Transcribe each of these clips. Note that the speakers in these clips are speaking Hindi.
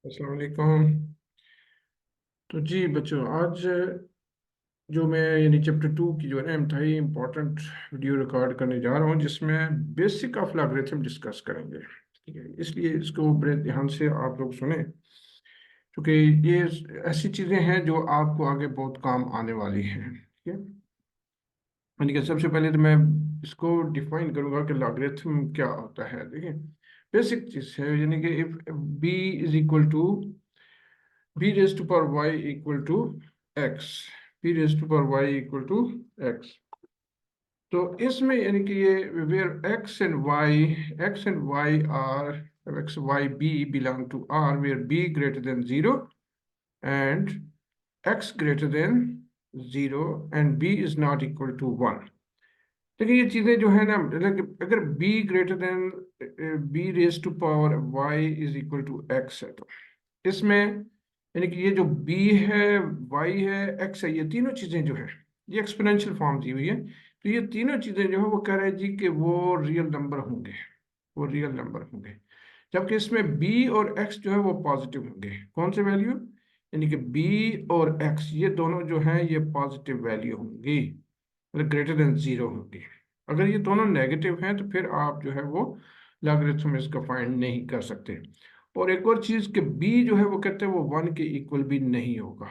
अस्सलाम वालेकुम। तो जी बच्चों, आज जो मैं यानी चैप्टर 2 की जो है ना इंतहाई इम्पोर्टेंट वीडियो रिकॉर्ड करने जा रहा हूँ, जिसमें बेसिक ऑफ लॉगरिथम डिस्कस करेंगे। ठीक है, इसलिए इसको बड़े ध्यान से आप लोग सुने, क्योंकि ये ऐसी चीज़ें हैं जो आपको आगे बहुत काम आने वाली हैं। ठीक है, यानी कि सबसे पहले तो मैं इसको डिफाइन करूंगा कि लॉगरिथम क्या होता है। देखिए, बेसिक चीज़ है, यानी कि if B is equal to b raised to power y equal to x, b raised to power y equal to x। तो इसमें यानी कि ये where x and y are x y b belong to r, where b greater than 0 and x greater than 0 and b is not equal to 1। देखिए, ये चीजें जो है ना, मतलब कि अगर b greater than b raise to power y is equal to x है, तो इसमें यानी कि ये जो b है, y है, x है, ये तीनों चीजें जो है, ये एक्सपोनेंशियल फॉर्म दी हुई है। तो ये तीनों चीजें जो है वो कह रहे हैं जी कि वो रियल नंबर होंगे, वो रियल नंबर होंगे। जबकि इसमें b और x जो है वो पॉजिटिव होंगे। कौन से वैल्यू? यानी कि b और x ये दोनों जो हैं ये पॉजिटिव वैल्यू होंगी, मतलब ग्रेटर देन 0 होंगी। अगर ये दोनों नेगेटिव हैं तो फिर आप जो है वो लॉगरिथम इसका फाइंड नहीं कर सकते। और एक और चीज कि b जो है वो कहते हैं वो 1 के इक्वल भी नहीं होगा।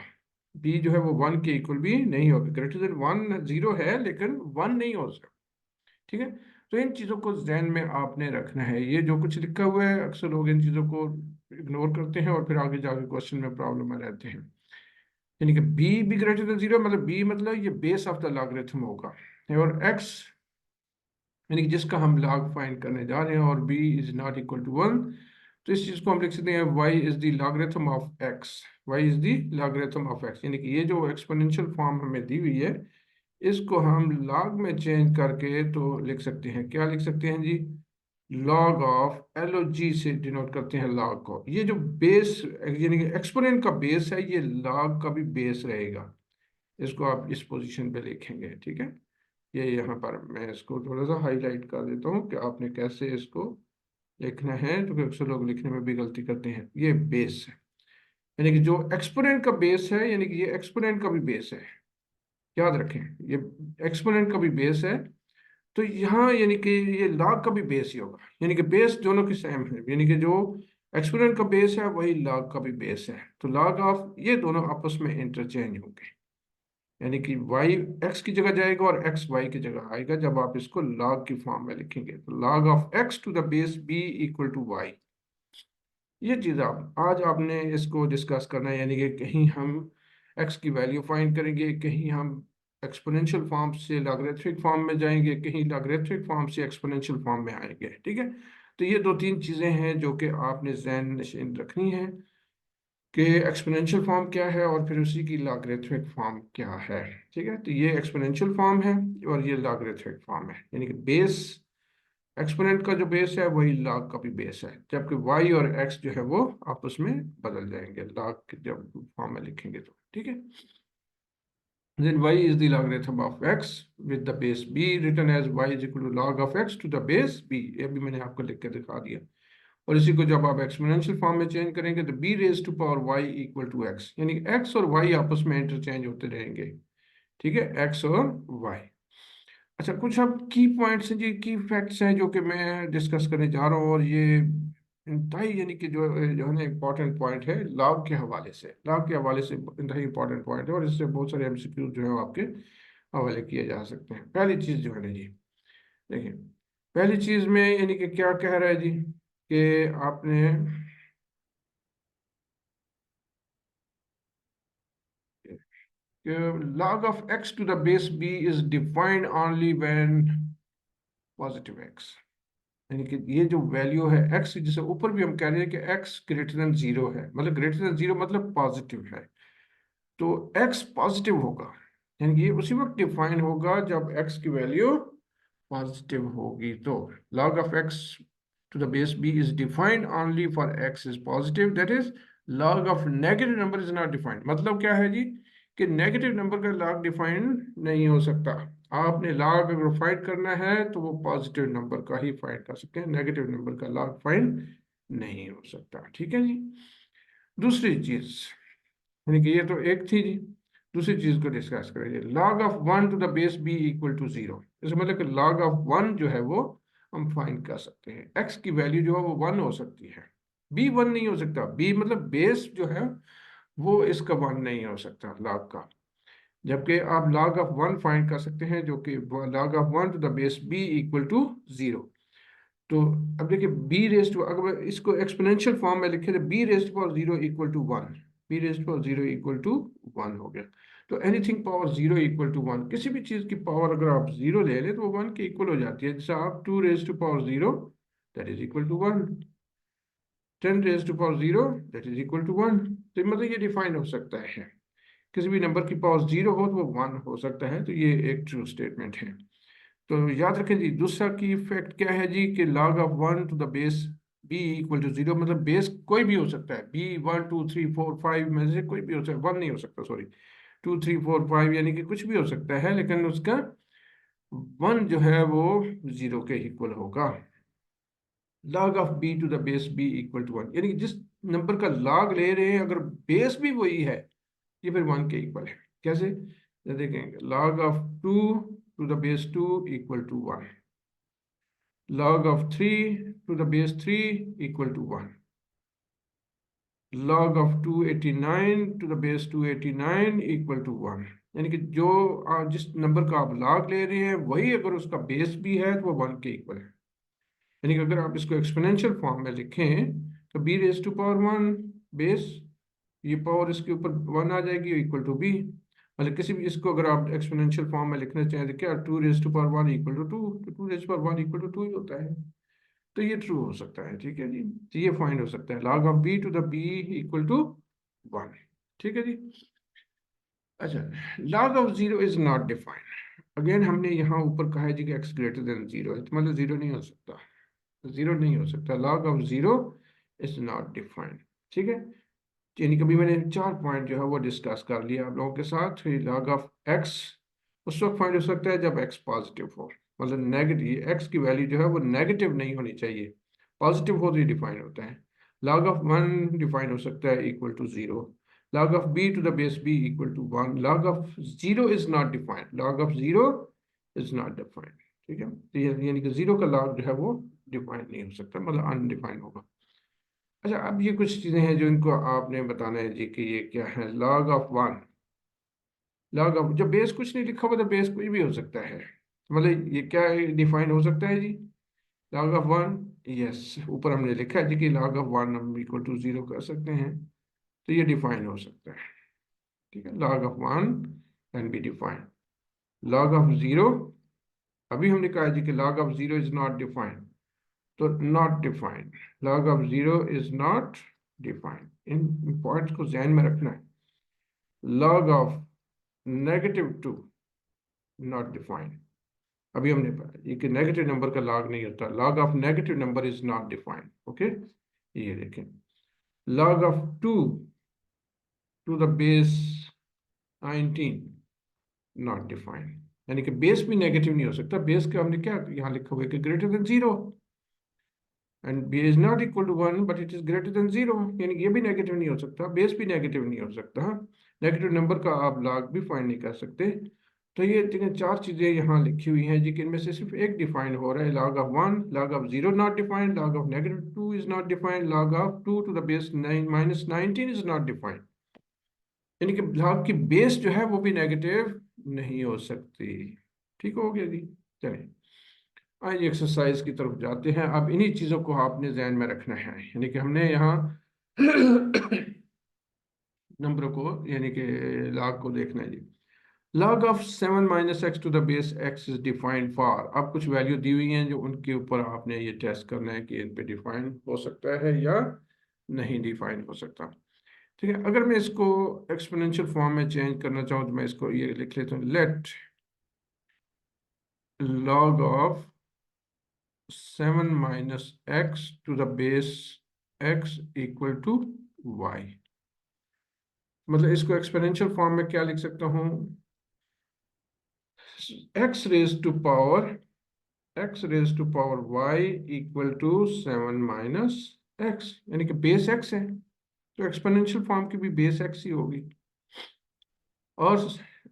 b जो है वो 1 के इक्वल भी नहीं होगा। ग्रेटर देन 1 0 है लेकिन 1 नहीं हो सकता। ठीक है, तो इन चीजों को जहन में आपने रखना है। ये जो कुछ लिखा हुआ है अक्सर लोग इन चीजों को इग्नोर करते हैं और फिर आगे जाके क्वेश्चन में प्रॉब्लम में रहते हैं। यानी कि b भी ग्रेटर देन 0, मतलब b मतलब ये बेस ऑफ द लॉगरिथम होगा। और x यानी कि जिसका हम लॉग फाइंड करने जा रहे हैं, और b is not equal to 1, तो इस चीज को हम लिख सकते हैं y is the logarithm of x। y is the logarithm of x, यानी कि ये जो एक्सपोनेंशियल फॉर्म हमें दी हुई है, इसको हम लॉग में चेंज करके तो लिख सकते हैं। क्या लिख सकते हैं जी? लॉग ऑफ LOG से डिनोट करते हैं लॉग को। ये जो बेस यानी कि एक्सपोनेंट का बेस है, ये लॉग का भी बेस रहेगा। इसको आप इस पोजीशन पे लिखेंगे। ठीक है, ये यहाँ पर मैं इसको थोड़ा सा हाईलाइट कर देता हूँ कि आपने कैसे इसको लिखना है, क्योंकि अक्सर लोग लिखने में भी गलती करते हैं। ये बेस है, यानी कि जो एक्सपोनेंट का बेस है, यानी कि ये एक्सपोनेंट का भी बेस है। याद रखें, ये एक्सपोनेंट का भी बेस है। तो यहाँ यानी कि ये लॉग का भी बेस ही होगा, यानी कि बेस दोनों की सेम है। यानी कि जो एक्सपोनेंट का बेस है वही लॉग का भी बेस है। तो लॉग ऑफ ये दोनों आपस में इंटरचेंज होंगे, यानी कि y x की जगह जाएगा और x y की जगह आएगा जब आप इसको log की फॉर्म में लिखेंगे। तो log of x to the base b equal to y, ये चीज आप आज आपने इसको डिस्कस करना है। यानी कि कहीं हम x की वैल्यू फाइंड करेंगे, कहीं हम एक्सपोनेंशियल फॉर्म से लॉगरिथमिक फॉर्म में जाएंगे, कहीं लॉगरिथमिक फॉर्म से एक्सपोनेंशियल फॉर्म में आएंगे। ठीक है, तो ये दो तीन चीजें हैं जो कि आपने ज़हन नशीन रखनी है कि एक्सपोनेंशियल फॉर्म क्या है और फिर उसी की लॉगरिथमिक फॉर्म क्या है। ठीक है, तो ये एक्सपोनेंशियल फॉर्म है और ये लॉगरिथमिक फॉर्म है, यानी कि बेस एक्सपोनेंट का जो बेस है वही लॉग का भी बेस है, जबकि y और x जो है वो आपस में बदल जाएंगे लॉग के जब फॉर्म में लिखेंगे तो। ठीक है, then y is the logarithm of x with the base b written as y is equal to log of x to the base b। ये भी मैंने आपको लिख के दिखा दिया। और इसी को जब आप एक्सपोनेंशियल फॉर्म में चेंज करेंगे तो b raise to power y equal to x, यानी कि x और y आपस में इंटरचेंज होते रहेंगे। ठीक है, x और y। अच्छा, कुछ अब की पॉइंट्स हैं जी, की फैक्ट्स हैं जो कि मैं डिस्कस करने जा रहा हूँ। और ये इंतहाई यानी कि जो जो है ना इंपॉर्टेंट पॉइंट है लॉग के हवाले से। लॉग के हवाले से इंतहाई इंपॉर्टेंट पॉइंट है और इससे बहुत सारे MCQ जो है वो आपके हवाले किए जा सकते हैं। पहली चीज़ जो है ना जी, देखिए, पहली चीज़ में यानी कि क्या कह रहा है जी कि आपने log of x to the base b is defined only when positive x, यानी कि ये जो वैल्यू है x, जिसे ऊपर भी हम कह रहे हैं कि x ग्रेटर देन 0 है, मतलब ग्रेटर देन 0 मतलब पॉजिटिव है। तो x पॉजिटिव होगा, यानी कि ये उसी वक्त डिफाइन होगा जब x की वैल्यू पॉजिटिव होगी। तो log of x to the base b is defined only for x is positive, that is log of negative number is not defined। मतलब क्या है जी कि नेगेटिव नंबर का log डिफाइन नहीं हो सकता। आपने log अगर फाइंड करना है तो वो पॉजिटिव नंबर का ही फाइंड कर सकते हैं, नेगेटिव नंबर का log फाइंड नहीं हो सकता। ठीक है जी, दूसरी चीज, यानी कि ये तो एक थी जी, दूसरी चीज को डिस्कस करेंगे। Log of 1 to the base b equal to 0। इसका मतलब कि लॉग ऑफ 1 जो है वो हम फाइंड कर सकते हैं। x की वैल्यू जो है वो 1 हो सकती है, b 1 नहीं हो सकता। b मतलब बेस जो है वो इसका 1 नहीं हो सकता लॉग का। जबकि आप log ऑफ 1 फाइंड कर सकते हैं, जो कि log of 1 to the base b equal to 0। तो अब देखिए b रेज टू, अगर इसको एक्सपोनेंशियल फॉर्म में लिखे तो b raise to power 0 equal to 1, b raise to power 0 equal to 1 हो गया। तो एनीथिंग पावर 0 इक्वल टू 1, किसी भी चीज की पावर अगर आप 0 ले लें तो वो 1 के इक्वल हो जाती है। जैसे आप 2 raise to power 0 that is equal to 1, 10 raise to power 0 that is equal to 1। तो मतलब ये डिफाइन हो सकता है, किसी भी नंबर की पावर 0 हो तो वो 1 हो सकता है। तो ये एक ट्रू स्टेटमेंट है। तो याद रखें जी, दूसरा की इफेक्ट क्या है जी, कि log of 1 to the base b equal to 0, मतलब बेस कोई भी हो सकता है। b 1 2 3 4 5 में से कोई भी हो सकता है, 1 नहीं हो सकता, सॉरी 2 3 4 5 यानी कि कुछ भी हो सकता है, लेकिन उसका 1 जो है वो 0 के इक्वल होगा। log of b to the base b equal to 1, यानी कि जिस नंबर का log ले रहे हैं अगर बेस भी वही है, ये फिर 1 के इक्वल है। कैसे, ये देखेंगे, log of 2 to the base 2 equal to 1, log of 3 to the base 3 equal to 1, log of 289 to the base 289 equal to 1। यानी कि जो जिस नंबर का आप log ले रहे हैं वही अगर उसका बेस भी है तो वो 1 के इक्वल है। यानी कि अगर आप इसको एक्सपोनेंशियल फॉर्म में लिखें तो b raise to power 1 base, ये पावर इसके ऊपर 1 आ जाएगी इक्वल टू b। मतलब किसी भी इसको अगर आप एक्सपोनेंशियल फॉर्म में लिखना चाहें तो क्या, 2 raise to power 1 equal to 2, तो 2 raise to power 1 equal to 2 ही होता है। तो ये ट्रू हो सकता है, ठीक है जी। तो ये फाइंड हो सकता है, log of b to the b equal to 1, ठीक है जी। अच्छा, log of 0 is not defined. Again हमने यहाँ ऊपर कहा है जी कि x ग्रेटर देन 0 है, तो मतलब 0 नहीं हो सकता, 0 नहीं हो सकता। log of 0 is not defined, ठीक है। यानी कभी मैंने 4 पॉइंट जो है वो डिस्कस कर लिया आप लोगों के साथ। log ऑफ x उस वक्त फाइंड हो सकता है जब x पॉजिटिव हो, मतलब नेगेटिव, x की वैल्यू जो है वो नेगेटिव नहीं होनी चाहिए, पॉजिटिव हो तो ये डिफाइन होता है। log ऑफ 1 डिफाइन हो सकता है equal to 0, log of b to the base b equal to 1, log of 0 is not defined, log of 0 is not defined, ठीक है। तो यानी कि 0 का log जो है वो डिफाइन नहीं हो सकता, मतलब अनडिफाइंड होगा। अच्छा, अब ये कुछ चीजें हैं जो इनको आपने बताना है जी कि ये क्या है। log ऑफ 1, log ऑफ, जब बेस कुछ नहीं लिखा हुआ तो बेस कोई भी हो सकता है, मतलब ये क्या डिफाइन हो सकता है जी, log ऑफ 1, यस ऊपर हमने लिखा है जी कि log ऑफ 1 हम इक्वल टू 0 कर सकते हैं, तो ये डिफाइन हो सकता है, ठीक है। log of 1 can be defined, log of 0, अभी हमने कहा है जी कि log of 0 is not defined, तो not defined, log of 0 is not defined. इन पॉइंट्स को ध्यान में रखना है। log ऑफ -2 नॉट डिफाइंड, अभी हमने पढ़ा ये कि नेगेटिव नंबर का log नहीं होता, log of negative number is not defined, okay. ये देखें, log of 2 to the base 19 not defined, यानी कि बेस भी नेगेटिव नहीं हो सकता। बेस का हमने क्या यहाँ लिखा हुआ है कि greater than 0, and b is not equal to 1 but it is greater than 0, यानी कि ये भी नेगेटिव नहीं हो सकता, बेस भी नेगेटिव नहीं हो सकता। नेगेटिव नंबर का आप log भी फाइंड नहीं कर सकते। तो ये देखिए 4 चीजें यहाँ लिखी हुई हैं जी कि इनमें से सिर्फ एक डिफाइन हो रहा है, log of 1, log of 0 not defined, log of -2 is not defined, log of 2 to the base 9 -19 is not defined, यानी कि log की बेस जो है वो भी नेगेटिव नहीं हो सकती। ठीक हो गया जी। चलिए आइए एक्सरसाइज की तरफ जाते हैं। अब इन्हीं चीजों को आपने ध्यान में रखना है, यानी कि हमने यहाँ नंबरों को, यानी कि log को देखना है जी। log of 7 minus x to the base x is defined for, अब कुछ वैल्यू दी हुई हैं जो उनके ऊपर आपने ये टेस्ट करना है कि इन पे डिफाइन हो सकता है या नहीं डिफाइन हो सकता। ठीक है, अगर मैं इसको एक्सपोनेंशियल फॉर्म में चेंज करना चाहूँ तो मैं इसको ये लिख लेता हूँ, let log of 7 minus x to the base x equal to y। मतलब इसको एक्सपोनेंशियल फॉर्म में क्या लिख सकता हूँ, x raise to power y equal to 7 minus x, यानी कि बेस x है, तो एक्सपोनेंशियल फॉर्म की भी बेस एक्स ही होगी, और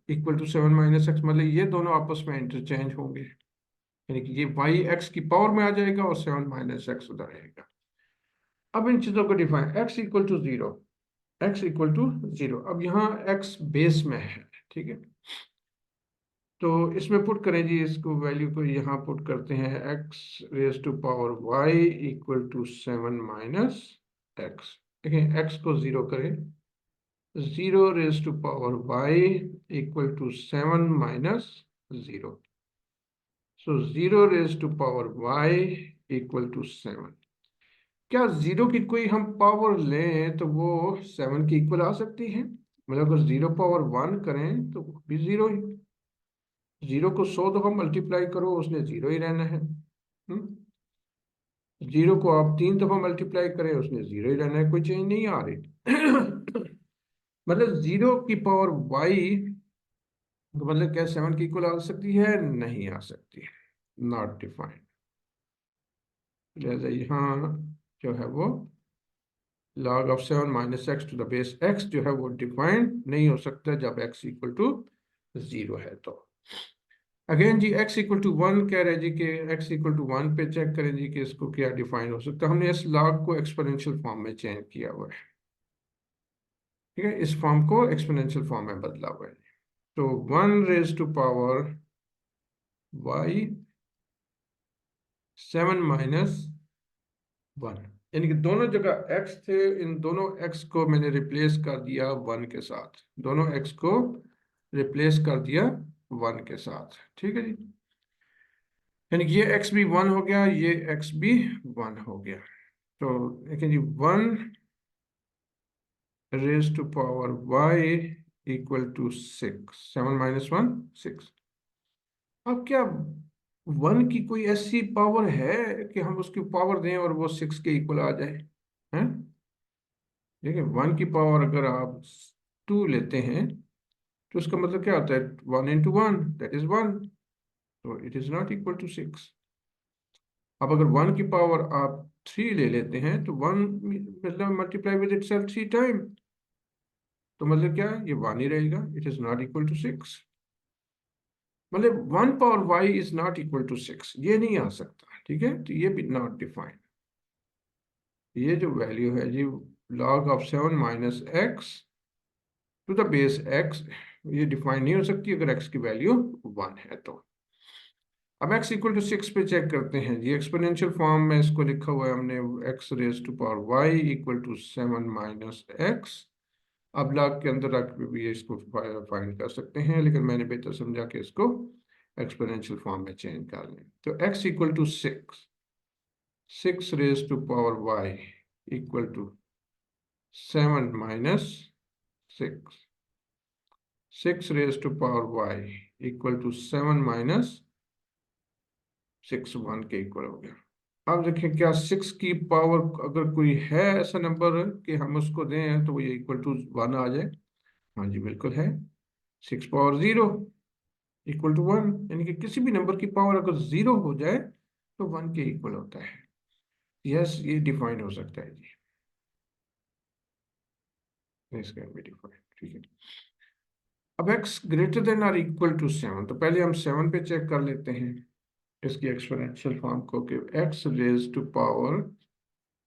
इक्वल टू 7 - x, मतलब ये दोनों आपस में इंटरचेंज होंगे, यानी कि ये वाई एक्स की पावर में आ जाएगा और 7 - x उधर रहेगा। अब इन चीजों को define, x equal to zero, x equal to zero, अब यहाँ x बेस में है, ठीक है। तो इसमें पुट करें जी, इसको वैल्यू को यहाँ पुट करते हैं, x raise to power y equal to 7 - x। देखिए x को जीरो करें, 0 raise to power y equal to 7 - 0। So 0 raise to power y equal to 7। क्या जीरो की कोई हम पावर लें तो वो 7 की इक्वल आ सकती है? मतलब अगर 0 पावर 1 करें तो भी जीरो ही, जीरो को 100 दफा मल्टीप्लाई करो उसने जीरो ही रहना है। जीरो को आप 3 दफा मल्टीप्लाई करें उसने जीरो ही रहना है, कोई चेंज नहीं आ रही। मतलब 0 की पावर y, मतलब क्या 7 की इक्वल आ सकती है? नहीं आ सकती है, नॉट डिफाइंड। जैसे यहाँ जो है वो log of 7 - x to the base x जो है वो डिफाइंड नहीं हो सकता जब x इक्वल टू 0 है। तो अगेन जी x इक्वल टू 1 कह रहे हैं जी कि x इक्वल टू 1 पे चेक करें जी कि इसको क्या डिफाइन हो सकता है। हमने इस log को एक्सपोनेंशियल फॉर्म में चेंज किया हुआ है, ठीक है, इस फॉर्म को एक्सपोनेंशियल फॉर्म में बदला हुआ है। तो 1 रेज टू पावर y 7 - 1, यानी कि दोनों जगह x थे, इन दोनों x को मैंने रिप्लेस कर दिया 1 के साथ, दोनों x को रिप्लेस कर दिया 1 के साथ, ठीक है जी। यानी कि ये x भी 1 हो गया, ये x भी 1 हो गया। तो देखिए जी 1 raise to power y equal to 6, 7 - 1 6। अब क्या 1 की कोई ऐसी पावर है कि हम उसकी पावर दें और वो 6 के इक्वल आ जाए? हैं? देखिए 1 की पावर अगर आप 2 लेते हैं तो उसका मतलब क्या होता है? 1 × 1 दैट इज 1, तो it is not equal to 6। अब अगर 1 की पावर आप 3 ले लेते हैं तो 1 मतलब मल्टीप्लाई विद इटसेल्फ 3 टाइम, तो मतलब क्या है? ये 1 ही रहेगा, it is not equal to 6। मतलब 1 power y is not equal to 6, ये नहीं आ सकता, ठीक है। तो ये भी नॉट डिफाइंड। ये जो वैल्यू है जी log of 7 - x to the base x, ये डिफाइन नहीं हो सकती अगर x की वैल्यू 1 है। तो अब x इक्वल टू 6 पे चेक करते हैं जी, एक्सपोनेंशियल फॉर्म में इसको लिखा हुआ है हमने, x raise to power y equal to 7 - x। अब लॉग के अंदर रख के भी इसको फाइंड कर सकते हैं, लेकिन मैंने बेहतर समझा कि इसको एक्सपोनेंशियल फॉर्म में चेंज कर लें। तो x equal to 6, 6 raise to power y equal to 7 - 6, 6 raise to power y equal to 7 - 6, 1 के इक्वल हो गया। अब देखें क्या 6 की पावर अगर कोई है ऐसा नंबर कि हम उसको दें तो ये इक्वल टू 1 आ जाए? हाँ जी बिल्कुल है, 6 पावर 0 इक्वल टू 1, यानी कि किसी भी नंबर की पावर अगर 0 हो जाए तो 1 के इक्वल होता है। यस, ये डिफाइन हो सकता है जी, दिस कैन बी डिफाइंड, ठीक है। अब x ग्रेटर देन और इक्वल टू 7, तो पहले हम 7 पे चेक कर लेते हैं इसकी एक्सपोनेंशियल फॉर्म को कि x रेज टू पावर,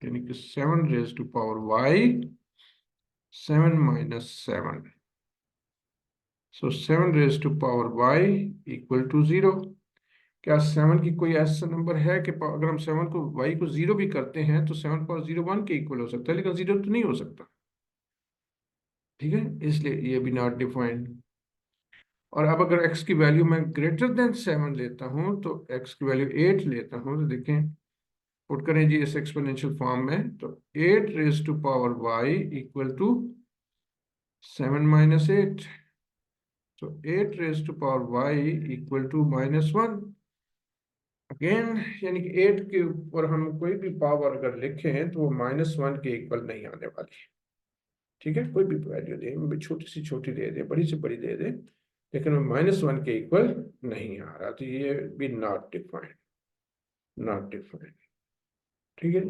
यानी कि 7 raise to power y 7 - 7, so 7 raise to power y equal to 0। क्या 7 की कोई ऐसा नंबर है कि अगर हम 7 को y को 0 भी करते हैं तो 7 पावर 0 1 के इक्वल हो सकता है, लेकिन 0 तो नहीं हो सकता, ठीक है, इसलिए ये भी नॉट डिफाइंड। और अब अगर x की वैल्यू मैं ग्रेटर देन 7 लेता हूं तो x की वैल्यू 8 लेता हूं, तो देखें पुट करें जी इस एक्सपोनेंशियल फॉर्म में, तो 8 raise to power y equal to 7 - 8, तो 8 raise to power y equal to -1। Again यानी कि 8 के ऊपर हम कोई भी पावर अगर लिखें तो वो -1 के इक्वल नहीं आने वाली, ठीक है। कोई भी वैल्यू दे, छोटी से छोटी दे दे, बड़ी से बड़ी दे दे, लेकिन वो -1 के इक्वल नहीं आ रहा, तो ये भी नॉट डिफाइंड, नॉट डिफाइंड, ठीक है।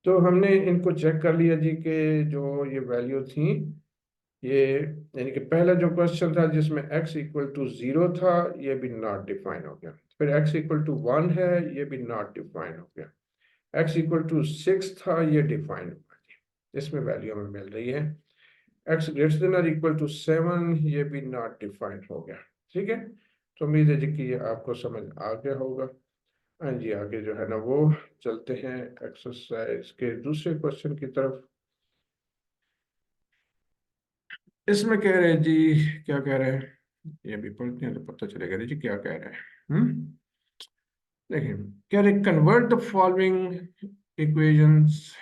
तो हमने इनको चेक कर लिया जी कि जो ये वैल्यू थी, ये यानी कि पहला जो क्वेश्चन था जिसमें x इक्वल टू 0 था, ये भी नॉट डिफाइन हो गया। फिर x इक्वल टू 1 है, ये भी नॉट डिफाइन हो गया। x इक्वल टू 6 था, ये डिफाइन हो गया, इसमें वैल्यू हमें मिल रही है। x ग्रेटर देन और इक्वल टू 7, ये भी नॉट डिफाइन हो गया। ठीक है, तो उम्मीद है जी कि ये आपको समझ आ गया होगा। हाँ जी, आगे जो है ना वो चलते हैं एक्सरसाइज के दूसरे क्वेश्चन की तरफ। इसमें कह रहे हैं जी, क्या कह रहे हैं, ये भी पढ़ते हैं तो पता चलेगा जी क्या कह रहे हैं। देखिए, कह रहे convert the following equations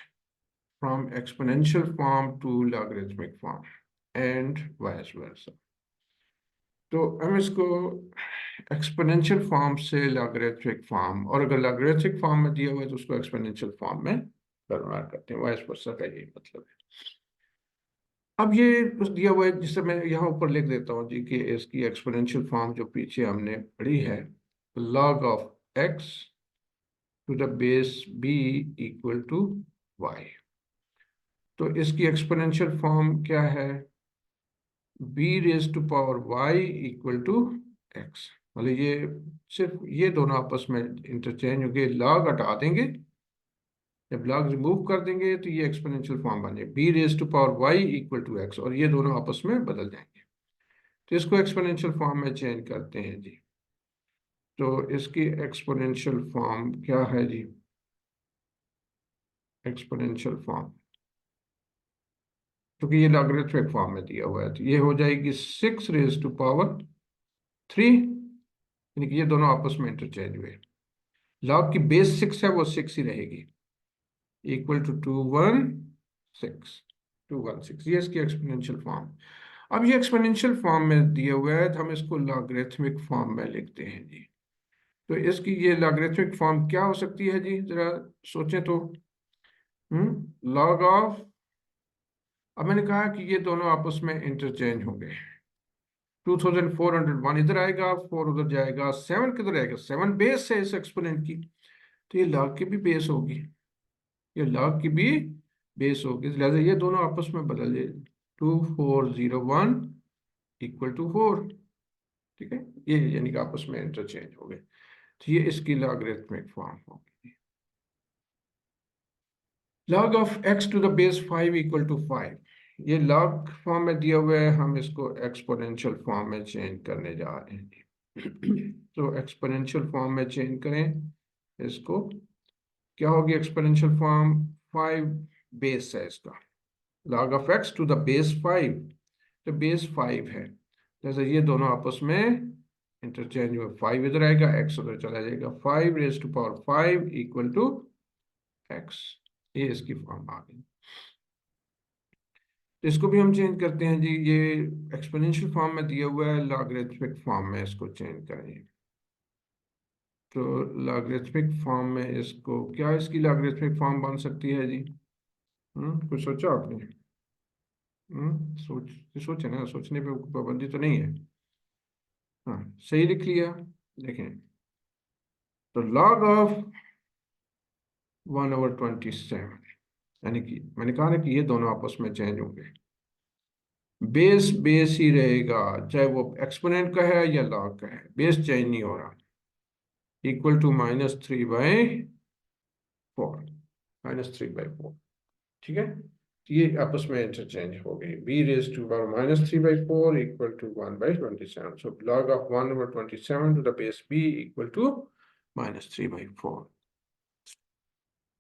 from exponential form to logarithmic form and vice versa. तो हम इसको एक्सपोनेंशियल फॉर्म से लॉगरिथमिक फॉर्म, और अगर लॉगरिथमिक फॉर्म में दिया हुआ है तो उसको एक्सपोनेंशियल फॉर्म में कन्वर्ट करते हैं, वाइस वर्सा का यही मतलब है। अब ये कुछ दिया हुआ है जिसे मैं यहाँ ऊपर लिख देता हूँ जी कि इसकी एक्सपोनेंशियल फॉर्म जो पीछे हमने पढ़ी है, log of x to the base b equal to y। तो इसकी एक्सपोनेंशियल फॉर्म क्या है, b raise to power y equal to x। मतलब ये सिर्फ ये दोनों आपस में इंटरचेंज हो गए, log हटा देंगे, जब log रिमूव कर देंगे तो ये एक्सपोनेंशियल फॉर्म बन जाए b raise to power y equal to x, और ये दोनों आपस में बदल जाएंगे। तो इसको एक्सपोनेंशियल फॉर्म में चेंज करते हैं जी। तो इसकी एक्सपोनेंशियल फॉर्म क्या है जी, एक्सपोनेंशियल फॉर्म, क्योंकि ये लॉगरिथमिक फॉर्म में दिया हुआ है तो ये हो जाएगी 6 रेज टू पावर 3, यानी कि ये दोनों आपस में इंटरचेंज हुए। लॉग की बेस 6 है, वो 6 ही रहेगी, इक्वल टू 216 ये इसकी एक्सपोनेंशियल फॉर्म। अब ये एक्सपोनेंशियल फॉर्म में दिया हुआ है तो हम इसको लॉगरिथमिक फॉर्म में लिखते हैं जी। तो इसकी ये लॉगरिथमिक फॉर्म क्या हो सकती है जी, जरा सोचें तो। लॉग ऑफ, अब मैंने कहा कि ये दोनों आपस में इंटरचेंज होंगे, 2401 इधर आएगा, 4 उधर जाएगा, 7 किधर आएगा, 7 बेस है इस एक्सपोनेंट की, तो ये लॉग की भी बेस होगी, ये लॉग की भी बेस होगी, लिहाजा ये दोनों आपस में बदल जाए, 2401 इक्वल टू 4। ठीक है, ये यानी कि आपस में इंटरचेंज हो गए, तो ये इसकी लॉगरिथमिक फॉर्म होगी। log of x to the base 5 equal to 5, ये log फॉर्म में दिया हुआ है, हम इसको एक्सपोनेंशियल फॉर्म में चेंज करने जा रहे हैं। तो एक्सपोनेंशियल फॉर्म में चेंज करें इसको, क्या होगी एक्सपोनेंशियल फॉर्म, 5 बेस है इसका, log of x to the base 5, तो बेस 5 है, जैसे ये दोनों आपस में इंटरचेंज हुए, 5 इधर आएगा, x उधर चला जाएगा, 5 raise to power 5 equal to x, ये इसकी फॉर्म आ गई। तो इसको भी हम चेंज करते हैं जी, ये एक्सपोनेंशियल फॉर्म में दिया हुआ है, लॉगरिथमिक फॉर्म में इसको चेंज करेंगे। तो लॉगरिथमिक फॉर्म में इसको क्या, इसकी लॉगरिथमिक फॉर्म बन सकती है जी, कुछ सोचा आपने? सोचे ना, सोचने पे पाबंदी तो नहीं है। हाँ, सही लिख लिया। देखें, तो log ऑफ 1/27, यानी कि मैंने कहा ना कि ये दोनों आपस में चेंज होंगे, बेस बेस ही रहेगा, चाहे वो एक्सपोनेंट का है या लॉग का है, बेस चेंज नहीं हो रहा, इक्वल टू -3/4, -3/4। ठीक है, तो ये आपस में इंटरचेंज हो गई, b raise to power -3/4 equal to 1/27, so log of 1/27 to the base b equal to -3/4।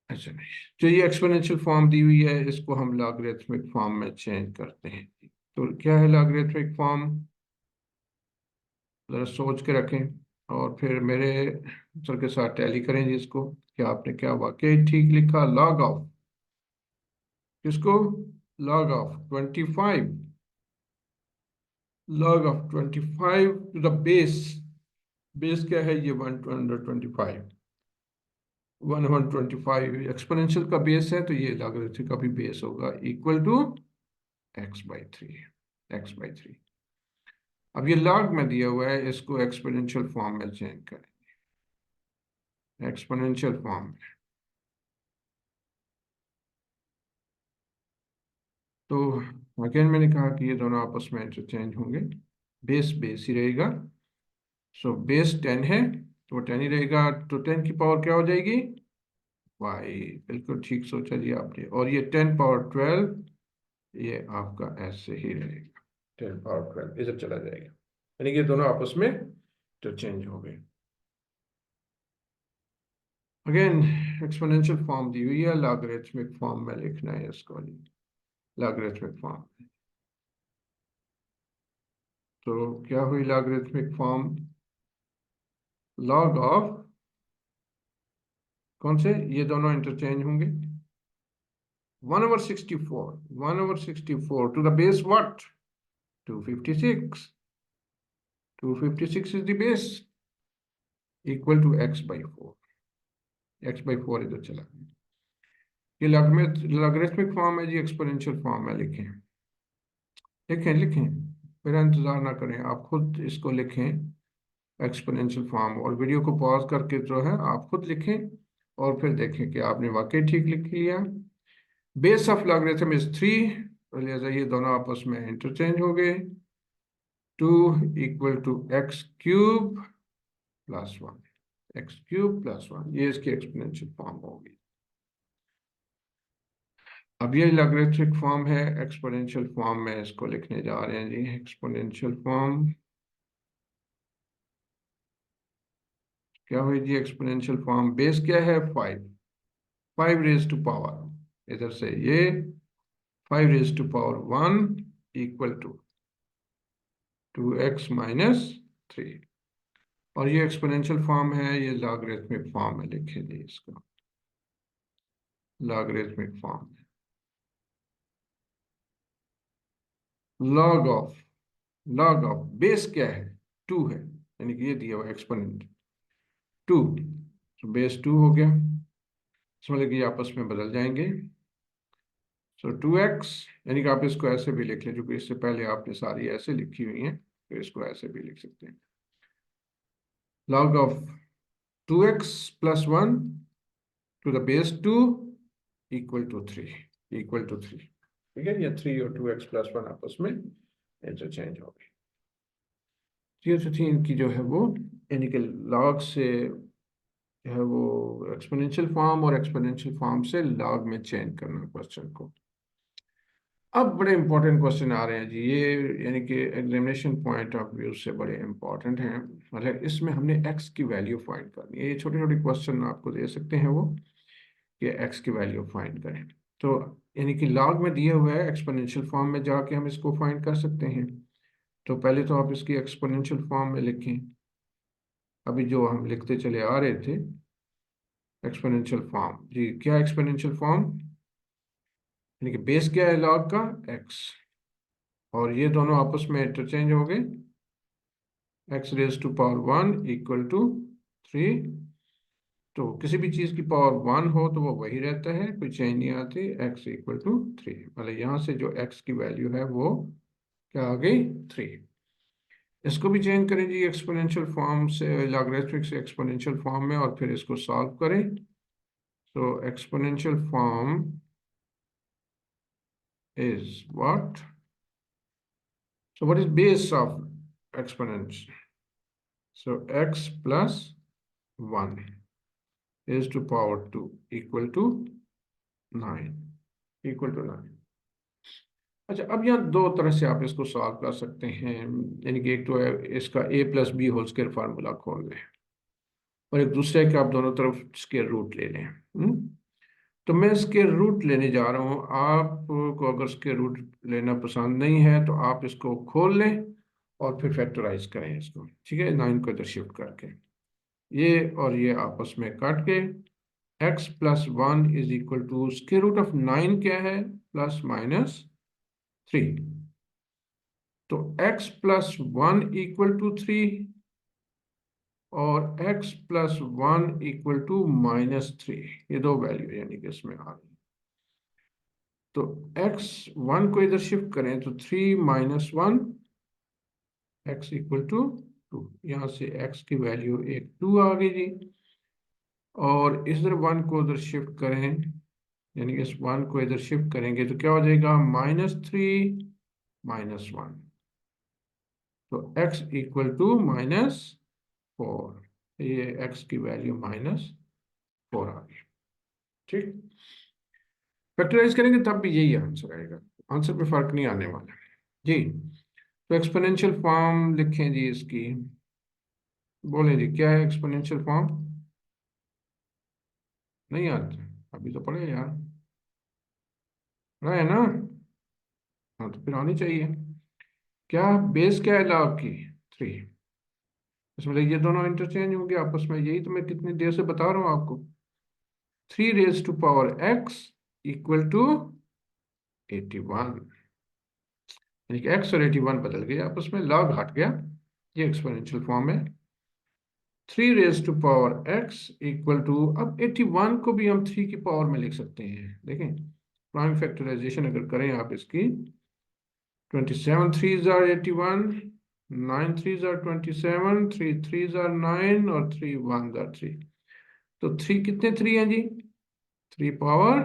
अच्छा नहीं, जो ये एक्सपोनेंशियल फॉर्म दी हुई है इसको हम लॉगरिथमिक फॉर्म में चेंज करते हैं। तो क्या है लॉगरिथमिक फॉर्म, जरा सोच के रखें और फिर मेरे सर के साथ टैली करें जी इसको, कि आपने क्या वाकई ठीक लिखा। लॉग ऑफ किसको, log of 25, log of 25 to the base, base क्या है ये 1/25, 1/25 एक्सपोनेंशियल का बेस है, तो ये लॉगरिथमिक का भी बेस होगा, इक्वल टू x/3, x/3। अब ये लॉग में दिया हुआ है, इसको एक्सपोनेंशियल फॉर्म में चेंज करें, एक्सपोनेंशियल फॉर्म में, तो अगेन मैंने कहा कि ये दोनों आपस में इंटरचेंज होंगे, बेस बेस ही रहेगा। सो बेस 10 है तो 10 ही रहेगा, तो 10 की पावर क्या हो जाएगी? वाई। बिल्कुल ठीक सोचा जी आपने। और ये 10 पावर 12 ये आपका ऐसे ही रहेगा, 10 पावर 12 इधर चला जाएगा, यानी कि दोनों आपस में इंटरचेंज हो गए। अगेन एक्सपोनेंशियल फॉर्म दी हुई है, लॉगरिथमिक फॉर्म में लिखना है इसको, लॉगरिथमिक फॉर्म। तो क्या हुई लॉगरिथमिक फॉर्म? लॉग ऑफ कौन से, ये दोनों इंटरचेंज होंगे, 1/64, 1/64 to the base what? 256, 256 is the base, equal to x/4, x/4 इधर चला गया। ये लॉगरिथमिक फॉर्म है जी, एक्सपोनेंशियल फॉर्म है, लिखें लिखें लिखें, मेरा इंतजार ना करें, आप खुद इसको लिखें एक्सपोनेंशियल फॉर्म, और वीडियो को पॉज करके जो है आप खुद लिखें और फिर देखें कि आपने वाकई ठीक लिख लिया। बेस ऑफ लॉगरिथम इज 3, लिहाजा ये दोनों आपस में इंटरचेंज हो गए। 2 इक्वल टू x³ + 1, x³ + 1, ये इसकी एक्सपोनेंशियल फॉर्म होगी। अब ये लॉगरिथमिक फॉर्म है, एक्सपोनेंशियल फॉर्म में इसको लिखने जा रहे हैं जी, एक्सपोनेंशियल फॉर्म क्या हुई जी? एक्सपोनेंशियल फॉर्म बेस क्या है? 5, 5 रेज टू पावर, इधर से ये 5 raise to power 1 equal to 2x - 3, और ये एक्सपोनेंशियल फॉर्म है, ये लॉगरिथमिक फॉर्म है, लिखेंगे इसको logarithmic form. Log of, log of base क्या है? 2 है, यानी कि ये दिया हुआ एक्सपोनेंट 2, तो बेस 2 हो गया, समझ कि ये आपस में बदल जाएंगे। सो 2x, यानी कि आप इसको ऐसे भी लिख लें, जो कि इससे पहले आपने सारी ऐसे लिखी हुई हैं, तो इसको ऐसे भी लिख सकते हैं। Log of 2x + 1 to the base 2 equal to 3, equal to 3, ठीक है, ये 3 और 2x + 1 आपस में इंटरचेंज हो गए। ये जो थी इनकी जो है वो, यानी कि लॉग से जो है वो एक्सपोनेंशियल फॉर्म, और एक्सपोनेंशियल फॉर्म से लॉग में चेंज करना क्वेश्चन को। अब बड़े इंपॉर्टेंट क्वेश्चन आ रहे हैं जी, ये यानी कि एग्जामिनेशन पॉइंट ऑफ व्यू से बड़े इंपॉर्टेंट हैं। मतलब इसमें हमने x की वैल्यू फाइंड करनी है, ये छोटे छोटे क्वेश्चन आपको दे सकते हैं वो, कि x की वैल्यू फाइंड करें। तो यानी कि लॉग में दिया हुआ है, एक्सपोनेंशियल फॉर्म में जाके हम इसको फाइंड कर सकते हैं। तो पहले तो आप इसकी एक्सपोनेंशियल फॉर्म में लिखें, अभी जो हम लिखते चले आ रहे थे एक्सपोनेंशियल फॉर्म जी, क्या एक्सपोनेंशियल फॉर्म, यानी कि बेस क्या है लॉग का? x, और ये दोनों आपस में इंटरचेंज हो गए, x⁻⁴ इक्वल टू 3। तो किसी भी चीज की पावर 1 हो तो वो वही रहता है, कोई चेंज नहीं आती, x इक्वल टू 3, मतलब यहाँ से जो x की वैल्यू है वो क्या आ गई? 3। इसको भी चेंज करें जी एक्सपोनेंशियल फॉर्म से, लॉगरिथमिक से एक्सपोनेंशियल फॉर्म में, और फिर इसको सॉल्व करें। तो exponential form is what? So what is base of exponents? So x plus 1 is to power 2 equal to 9, equal to 9। अच्छा, अब यहाँ दो तरह से आप इसको सॉल्व कर सकते हैं, यानी कि एक तो है इसका a+b² फार्मूला खोल लें, और एक दूसरा है कि आप दोनों तरफ स्क्वायर रूट ले लें। तो मैं स्क्वायर रूट लेने जा रहा हूँ, आपको अगर स्क्वायर रूट लेना पसंद नहीं है तो आप इसको खोल लें और फिर फैक्टराइज करें इसको, ठीक है, 9 को इधर शिफ्ट करके, ये और ये आपस में काट के x + 1 is equal to square root of 9 क्या है? ±3। तो x + 1 इक्वल टू 3 और x + 1 इक्वल टू -3, ये दो वैल्यू यानी कि इसमें आ रही है। तो x1 को इधर शिफ्ट करें तो 3 - 1 x इक्वल टू 2, यहाँ से x की वैल्यू एक 2 आ गई जी, और इधर 1 को उधर शिफ्ट करें यानी कि इस 1 को इधर शिफ्ट करेंगे तो क्या हो जाएगा, -3 -1, तो x इक्वल टू -4, ये x की वैल्यू -4 आ गई। ठीक, फैक्टराइज करेंगे तब भी यही आंसर आएगा, आंसर पे फर्क नहीं आने वाला जी। तो एक्सपोनेंशियल फॉर्म लिखें जी इसकी, बोले जी क्या है एक्सपोनेंशियल फॉर्म, नहीं याद, अभी तो पढ़े यार, रहा है ना, हाँ तो फिर आनी चाहिए। क्या बेस क्या है लॉग की, 3, इसमें ये दोनों इंटरचेंज होंगे आपस में, यही तो मैं कितनी देर से बता रहा हूँ आपको। 3 raised to power x equal to 81, यानी कि x और 81 बदल गए आपस में, लॉग हट गया, ये एक्सपोनेंशियल फॉर्म है। 3 raised to power x equal to, अब 81 को भी हम 3 की पावर में लिख सकते हैं, देखें प्राइम फैक्टराइजेशन अगर करें आप इसकी, 27 3s are 81, 9 3s are 27, 3 3s are 9 और 3 1s are 3, तो 3 कितने 3 हैं जी, 3 पावर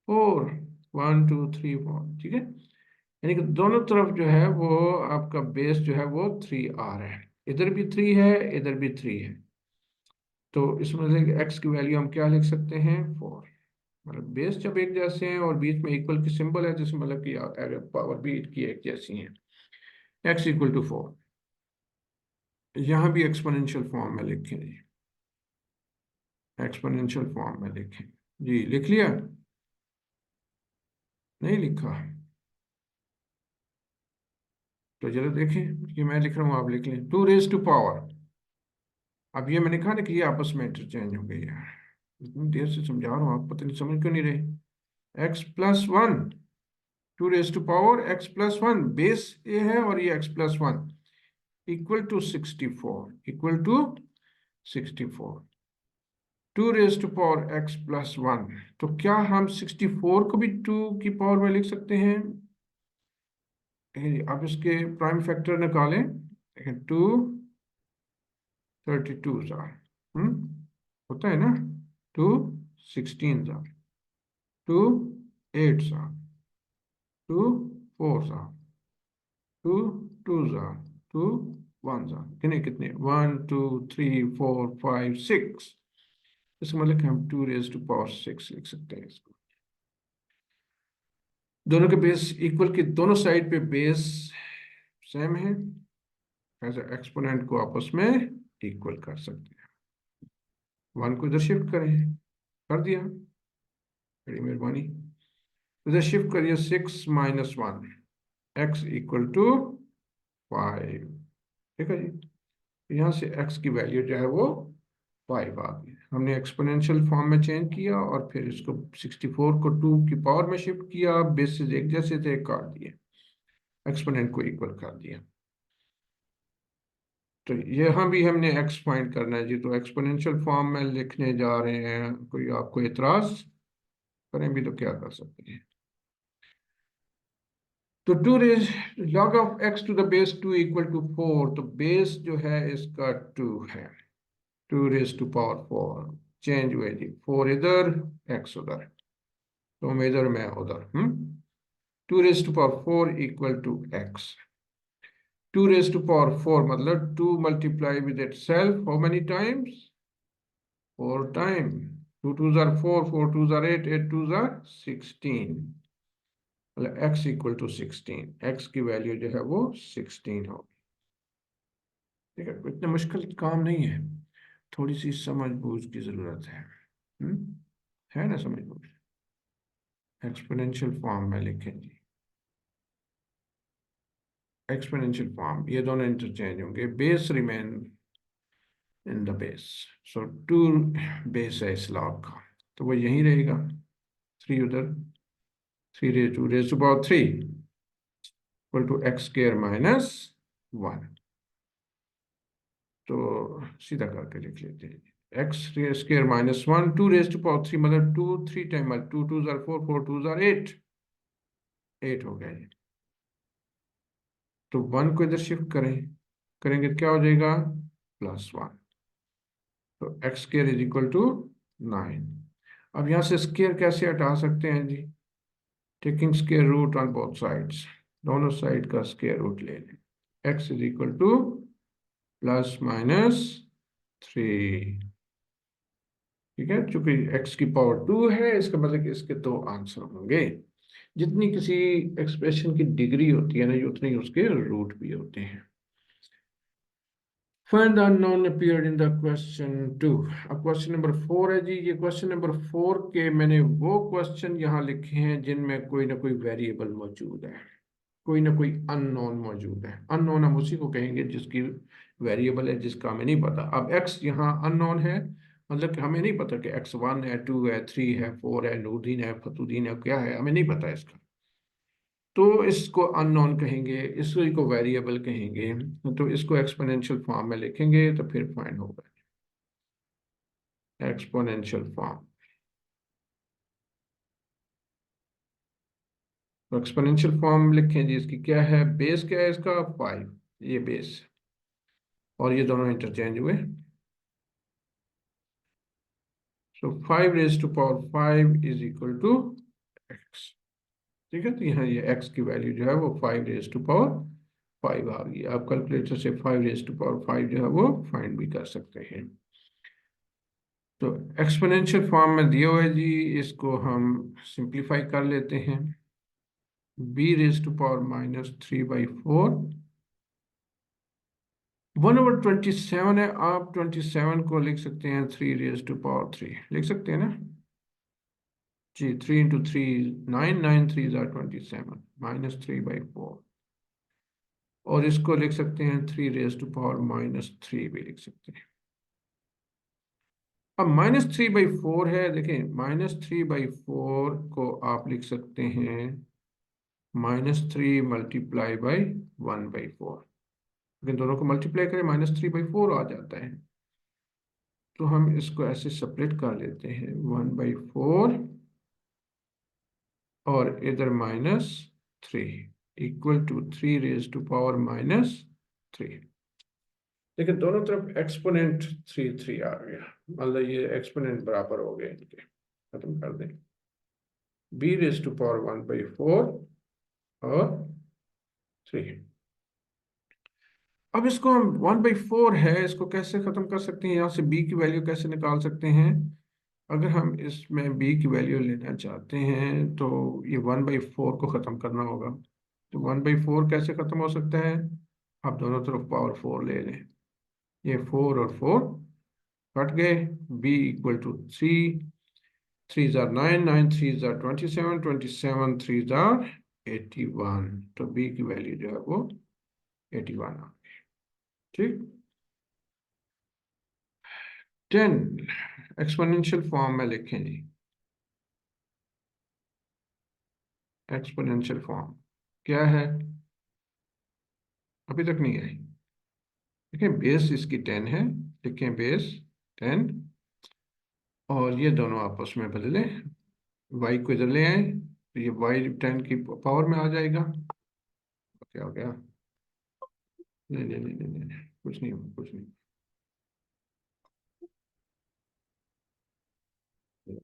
4, 1 2 3 4, ठीक है, यानी कि दोनों तरफ जो है वो आपका बेस जो है वो 3 आ रहा है, इधर भी 3 है इधर भी 3 है, तो इसमें से एक्स की वैल्यू हम क्या लिख सकते हैं, 4, मतलब बेस जब एक जैसे हैं और बीच में इक्वल की सिंबल है, जिसमें मतलब कि पावर भी की एक जैसी है, एक्स इक्वल टू 4, यहाँ भी एक्सपोनेंशियल फॉर्म में लिखें जी, एक्सपोनेंशियल फॉर्म में लिखें जी, लिख लिया, नहीं लिखा, तो जरा देखें कि मैं लिख रहा हूँ आप लिख लें, 2 raised to power, अब ये मैंने कहा ना कि ये आपस में इंटरचेंज हो गई है, इतनी देर से समझा रहा हूँ आप पता नहीं समझ क्यों नहीं रहे। x+1, 2 raised to power x+1, base ये है और ये x+1 equal to 64, equal to 64, 2 raised to power x+1, तो क्या हम 64 को भी 2 की पावर में लिख सकते हैं, आप इसके प्राइम फैक्टर निकालें, देखें 2 32 जार, होता है ना, 2 16 jar, 2 8 jar, 2 4 jar, 2 2 jar, 2 1 jar, कितने कितने 1 2 3 4 5 6, इसका मतलब कि हम 2 raised to power 6 लिख सकते हैं इसको, दोनों के बेस इक्वल के दोनों साइड पे बेस सेम है, ऐसे एक्सपोनेंट को आपस में इक्वल कर सकते हैं, 1 को इधर शिफ्ट करें, कर दिया, बड़ी मेहरबानी, इधर शिफ्ट करिए, 6 - 1, x इक्वल टू 5, ठीक है जी, यहाँ से x की वैल्यू जो है वो 5 आ गई, हमने एक्सपोनेंशियल फॉर्म में चेंज किया और फिर इसको 64 को 2 की पावर में शिफ्ट किया, बेसिस एक जैसे थे काट दिए, एक्सपोनेंट को इक्वल कर दिया, तो यहाँ भी हमने x फाइंड करना है जी, तो एक्सपोनेंशियल फॉर्म में लिखने जा रहे हैं, कोई आपको एतराज करें भी तो क्या कर सकते हैं, तो 2 raise log of x to the base 2 equal to 4, तो बेस जो है इसका 2 है, 2 raised to power 4, चेंज हुए जी, 4 इधर x उधर, तो हम इधर मैं उधर, 2 raised to power 4 equal to x, 2 raised to power 4 मतलब 2 multiply with itself how many times, 4 time, 2 2s are 4, 4 2s are 8, 8 2s are 16, मतलब x इक्वल टू 16, x की वैल्यू जो है वो 16 होगी, ठीक है, इतना मुश्किल काम नहीं है, थोड़ी सी समझ बूझ की जरूरत है ना समझ बूझ, एक्सपोनेंशियल फॉर्म में लिखें जी, एक्सपोनेंशियल फॉर्म, ये दोनों इंटरचेंज होंगे, base remain in the base, so 2 base है इस लॉग का, तो वो यहीं रहेगा, 3 उधर, 3 raised to power 3 equal to x² - 1, तो सीधा करके लिख लेते हैं, x² - 1, 2 raised to power 3 मतलब 2 3 time, 2 2s are 4, 4 2s are 8, 8 हो गया ये, तो 1 को इधर शिफ्ट करेंगे तो क्या हो जाएगा, +1, तो x² इज इक्वल टू 9, अब यहाँ से स्क्वायर कैसे हटा सकते हैं जी? Taking square root on both sides, दोनों साइड का स्क्वायर रूट ले लें। x is equal to ±3। ठीक है, चूंकि x की पावर 2 है, इसका मतलब कि इसके दो आंसर होंगे। जितनी किसी एक्सप्रेशन की डिग्री होती है ना, उतनी उसके रूट भी होते हैं। Find the unknown appeared in the question 2। अब क्वेश्चन नंबर 4 है जी। ये क्वेश्चन नंबर 4 के मैंने वो क्वेश्चन यहाँ लिखे हैं जिनमें कोई ना कोई वेरिएबल मौजूद है, कोई ना कोई अननोन मौजूद है। अननोन हम उसी को कहेंगे जिसकी वेरिएबल है, जिसका हमें नहीं पता। अब x यहाँ अननोन है, मतलब कि हमें नहीं पता कि x1 है, 2 है, 3 है, 4 है, नूरदीन है, फतुद्दीन है, क्या है, हमें नहीं पता इसका। तो इसको अननोन कहेंगे, इसको वेरिएबल कहेंगे। तो इसको एक्सपोनेंशियल फॉर्म में लिखेंगे तो फिर फाइंड होगा एक्सपोनेंशियल फॉर्म। तो एक्सपोनेंशियल फॉर्म लिखें जी। इसकी क्या है, बेस क्या है इसका, 5, ये बेस, और ये दोनों इंटरचेंज हुए। So 5 raise to power 5 is equal to x। ठीक है, तो यहाँ ये x की वैल्यू जो है वो 5 रेज टू पावर 5 आ गई। आप कैलकुलेटर से 5 रेज टू पावर 5 जो है वो फाइंड भी कर सकते हैं। तो एक्सपोनेंशियल फॉर्म में दिया हुआ है जी, इसको हम सिंप्लीफाई कर लेते हैं। b रेज टू पावर -3/4, 1/27 है। आप 27 को लिख सकते हैं 3 रेज टू पावर 3, लिख सकते हैं ना जी। 3 इंटू 3, 9, 9 3 27, -3/4। और इसको लिख सकते हैं 3 रेज टू पावर -3 भी लिख सकते हैं। अब -3/4 है, देखें -3/4 को आप लिख सकते हैं -3 मल्टीप्लाई बाई 1/4। लेकिन दोनों को मल्टीप्लाई करें -3/4 आ जाता है। तो हम इसको ऐसे सेपरेट कर लेते हैं, 1/4 और इधर -3 equal to 3 raise to power -3। लेकिन दोनों तरफ एक्सपोनेंट 3 आ गया, मतलब ये एक्सपोनेंट बराबर हो गए इनके। खत्म कर दें, b रेज टू पावर 1/4 और 3। अब इसको हम 1/4 है, इसको कैसे खत्म कर सकते हैं, यहाँ से b की वैल्यू कैसे निकाल सकते हैं? अगर हम इसमें b की वैल्यू लेना चाहते हैं तो ये 1/4 को खत्म करना होगा। तो 1/4 कैसे खत्म हो सकता है? आप दोनों तरफ पावर 4 ले लें, ये 4 और 4 कट गए। b इक्वल टू 3, 3 जार 9, 9 3 जार 27, 27 3 जार 81। तो b की वैल्यू जो है वो 81 आ गई। ठीक। 10 एक्सपोनेंशियल फॉर्म में लिखें जी। एक्सपोनेंशियल फॉर्म क्या है, अभी तक नहीं आई। देखें बेस इसकी 10 है, लिखें बेस 10, और ये दोनों आपस में बदलें, y को इधर ले आए तो ये y 10 की पावर में आ जाएगा। क्या हो गया? नहीं नहीं नहीं नहीं नहीं, कुछ नहीं हुआ, कुछ नहीं। कुछ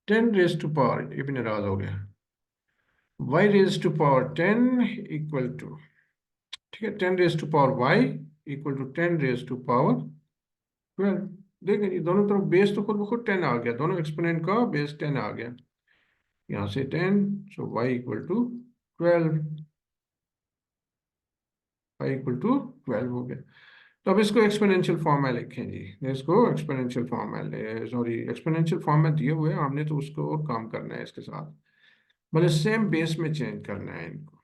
10 रेज टू पावर, ये भी नाराज हो गया, y raise to power 10 equal to, ठीक है, 10 raise to power y equal to 10 raise to power 12। देखें ये दोनों तरफ बेस तो खुद ब खुद 10 आ गया, दोनों एक्सपोनेंट का बेस 10 आ गया। यहाँ से 10, so y equal to 12, y equal to 12 हो गया। तो अब इसको एक्सपोनेंशियल फॉर्म में लिखें जी। इसको एक्सपोनेंशियल फॉर्म में ले, सॉरी एक्सपोनेंशियल फॉर्म में दिए हुए हैं, हमने तो उसको और काम करना है इसके साथ, मतलब सेम बेस में चेंज करना है इनको।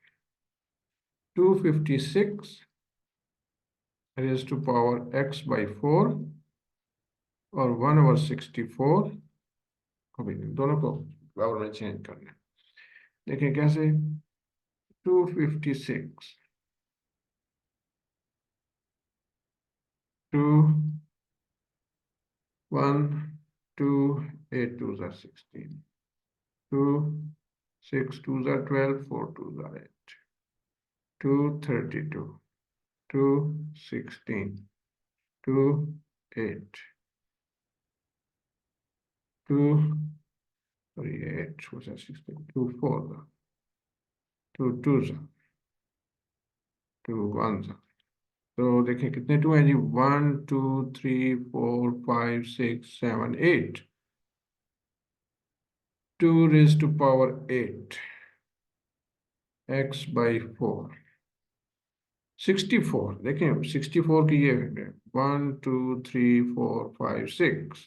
256 रेज टू पावर x/4 और 1/64, अभी दोनों को पावर में चेंज करना है। देखिए कैसे, 256 to 1 2 8 2 16, 2 6 2 are 12, 4 2 are 8, 2 32, 2 16, 2 8, 2 sorry 8 was that 16, 2 4, 2 2, 2 1। तो देखिए कितने टू हैं जी, 1 2 3 4 5 6 7 8, 2 raised to power 8 x by 4, 64। देखें 64 की ये 1 2 3 4 5 6,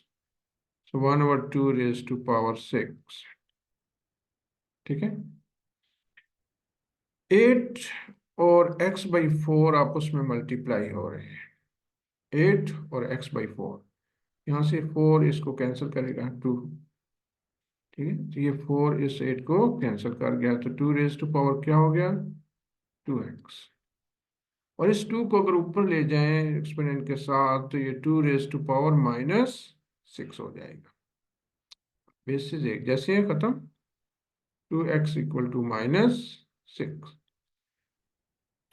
so 1/2 raised to power 6। ठीक है, 8 और x by 4 आपस में मल्टीप्लाई हो रहे हैं, 8 और x by 4, यहाँ से 4 इसको कैंसिल करेगा 2। ठीक है, तो ये 4 इस 8 को कैंसिल कर गया, तो 2 रेज टू पावर क्या हो गया, 2x। और इस 2 को अगर ऊपर ले जाएं एक्सपोनेंट के साथ तो ये 2 रेज टू पावर -6 हो जाएगा। बेसिस एक जैसे है खत्म, 2x इक्वल टू -6।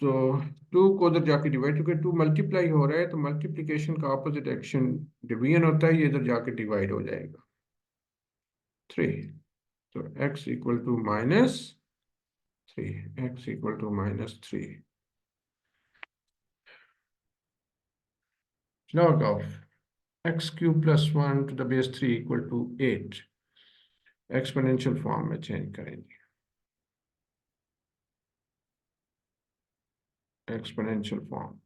तो 2 को उधर जाके डिवाइड, क्योंकि 2 मल्टीप्लाई हो रहा है तो मल्टीप्लिकेशन का ऑपोजिट एक्शन डिवीजन होता है, ये इधर जाके डिवाइड हो जाएगा 3। तो x equal to -3, x equal to -3। log of x cube plus 1 to the base 3 equal to 8 exponential form में चेंज करेंगे। एक्सपोनेंशियल फॉर्म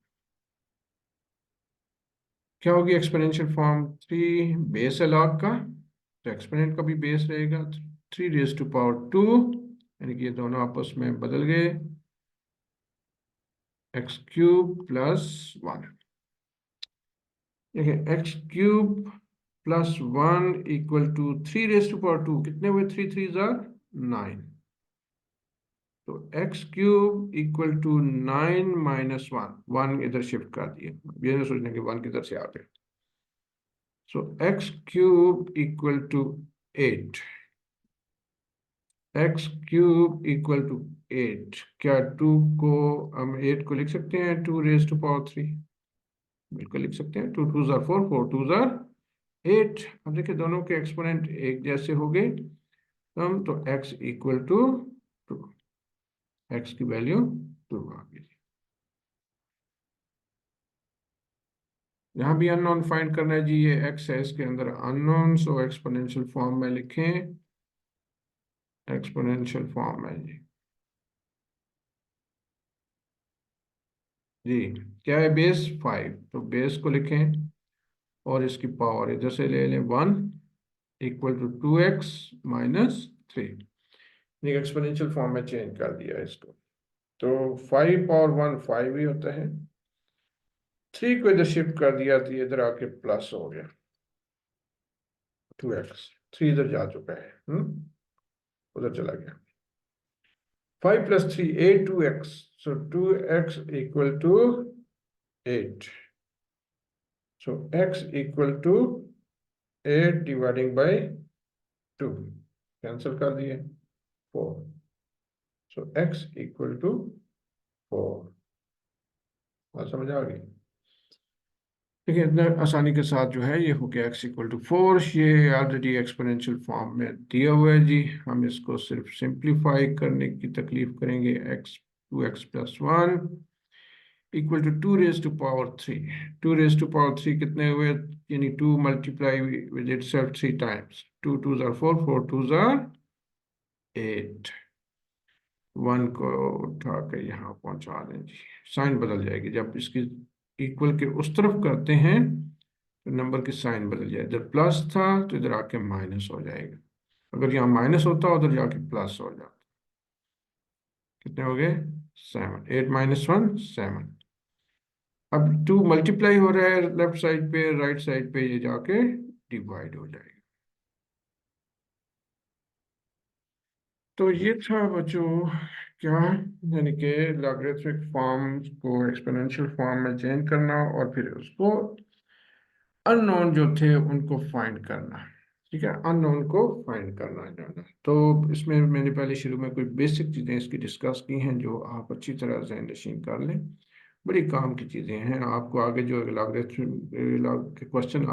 क्या होगी, एक्सपोनेंशियल फॉर्म 3 बेस है log का, तो एक्सपोनेंट का भी बेस रहेगा 3 रेज टू पावर 2, यानी कि ये दोनों आपस में बदल गए, एक्स क्यूब प्लस 1। देखिए x cube plus 1 equal to 3 raise to power 2, कितने हुए, 3 3 जार 9, तो एक्स क्यूब इक्वल टू 9 -1, 1 इधर शिफ्ट कर दिए, ये नहीं सोचने कि 1 किधर से आ गए। So x cube equal to 8, x cube equal to 8। क्या 2 को हम 8 को लिख सकते हैं 2 रेज टू पावर 3, बिल्कुल लिख सकते हैं, 2 2 जार 4, 4 2 जार 8। अब देखिए दोनों के एक्सपोनेंट एक जैसे हो गए, हम तो x इक्वल टू 2, एक्स की वैल्यू 2 आ गई। यहाँ भी अननोन फाइंड करना है जी, ये x है, इसके अंदर अननोन, सो एक्सपोनेंशियल फॉर्म में लिखें, एक्सपोनेंशियल फॉर्म में जी। जी क्या है, बेस 5, तो बेस को लिखें और इसकी पावर इधर से ले लें 1 equal to 2x -3, exponential form में चेंज कर दिया इसको। तो 5 पावर 1 5 ही होता है, 3 को इधर शिफ्ट कर दिया तो ये इधर आके प्लस हो गया 2x, 3 इधर जा चुका है, उधर चला गया, 5 + 3 8 2x, so 2x equal to 8, so x equal to 8 dividing by 2, cancel कर दिए 4, so x इक्वल टू 4। बात समझ आ गई, देखिए इतना आसानी के साथ जो है ये हो गया x इक्वल टू 4। ये ऑलरेडी एक्सपोनेंशियल फॉर्म में दिया हुआ है जी, हम इसको सिर्फ सिंप्लीफाई करने की तकलीफ करेंगे, x 2x + 1 equal to 2 raise to power 3, 2 raise to power 3 कितने हुए, यानी 2 मल्टीप्लाई विद इटसेल्फ 3 टाइम्स, 2 2 जार 4, 4 2 जार 8, 1 को उठा के यहाँ पहुंचा दें जी, साइन बदल जाएगी, जब इसकी इक्वल के उस तरफ करते हैं तो नंबर की साइन बदल जाए, इधर प्लस था तो इधर आके माइनस हो जाएगा, अगर यहाँ माइनस होता उधर जाके प्लस हो जाता। कितने हो गए, 7, 8 -1 7। अब 2 मल्टीप्लाई हो रहा है लेफ्ट साइड पे, राइट साइड पे ये जाके डिवाइड हो जाएगा। तो ये था बच्चों क्या, यानी कि लॉगरिथमिक फॉर्म को एक्सपोनेंशियल फॉर्म में चेंज करना और फिर उसको अननोन जो थे उनको फाइंड करना। ठीक है, अननोन को फाइंड करना जाना। तो इसमें मैंने पहले शुरू में कोई बेसिक चीज़ें इसकी डिस्कस की हैं जो आप अच्छी तरह जहन नशीन कर लें। बड़ी काम की चीज़ें हैं, आपको आगे जो लॉगरिथम के क्वेश्चन